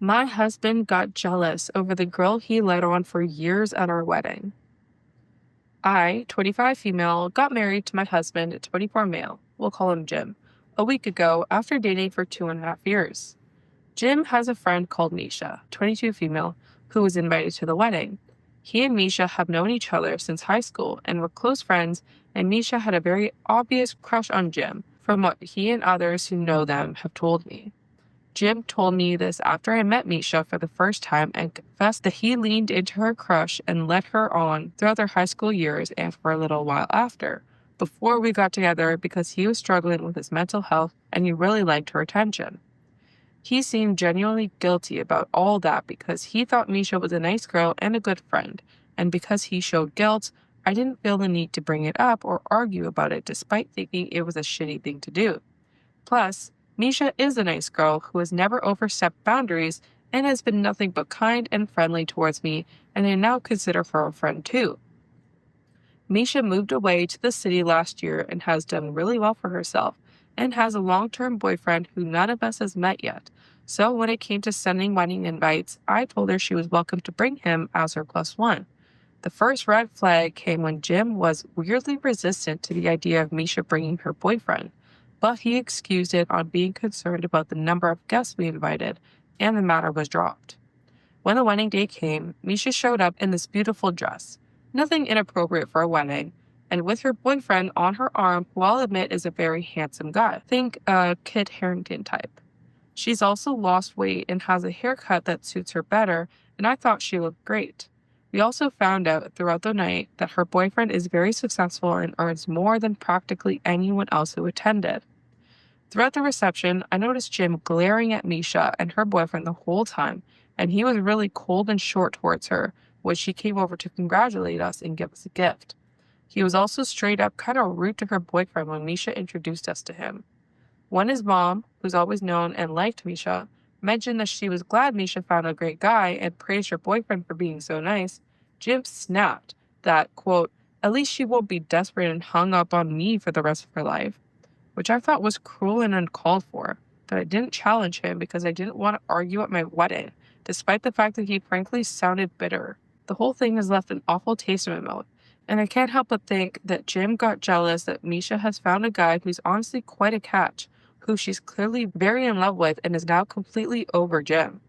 My husband got jealous over the girl he led on for years at our wedding. I, 25 female, got married to my husband, 24 male, we'll call him Jim, a week ago after dating for 2.5 years. Jim has a friend called Misha, 22 female, who was invited to the wedding. He and Misha have known each other since high school and were close friends, and Misha had a very obvious crush on Jim, from what he and others who know them have told me. Jim told me this after I met Misha for the first time and confessed that he leaned into her crush and led her on throughout their high school years and for a little while after, before we got together because he was struggling with his mental health and he really liked her attention. He seemed genuinely guilty about all that because he thought Misha was a nice girl and a good friend, and because he showed guilt, I didn't feel the need to bring it up or argue about it despite thinking it was a shitty thing to do. Plus, Misha is a nice girl who has never overstepped boundaries and has been nothing but kind and friendly towards me, and I now consider her a friend too. Misha moved away to the city last year and has done really well for herself, and has a long-term boyfriend who none of us has met yet. So when it came to sending wedding invites, I told her she was welcome to bring him as her plus one. The first red flag came when Jim was weirdly resistant to the idea of Misha bringing her boyfriend, but he excused it on being concerned about the number of guests we invited, and the matter was dropped. When the wedding day came, Misha showed up in this beautiful dress, nothing inappropriate for a wedding, and with her boyfriend on her arm, who I'll admit is a very handsome guy. Think a Kit Harington type. She's also lost weight and has a haircut that suits her better, and I thought she looked great. We also found out throughout the night that her boyfriend is very successful and earns more than practically anyone else who attended. Throughout the reception, I noticed Jim glaring at Misha and her boyfriend the whole time, and he was really cold and short towards her when she came over to congratulate us and give us a gift. He was also straight up kind of rude to her boyfriend when Misha introduced us to him. When his mom, who's always known and liked Misha, mentioned that she was glad Misha found a great guy and praised her boyfriend for being so nice, Jim snapped that, quote, at least she won't be desperate and hung up on me for the rest of her life, which I thought was cruel and uncalled for, but I didn't challenge him because I didn't want to argue at my wedding, despite the fact that he frankly sounded bitter. The whole thing has left an awful taste in my mouth, and I can't help but think that Jim got jealous that Misha has found a guy who's honestly quite a catch, who she's clearly very in love with and is now completely over Jim.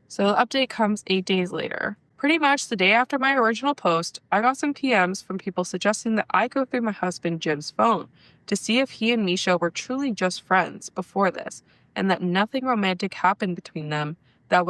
So the update comes 8 days later. Pretty much the day after my original post, I got some PMs from people suggesting that I go through my husband Jim's phone to see if he and Misha were truly just friends before this, and that nothing romantic happened between them that would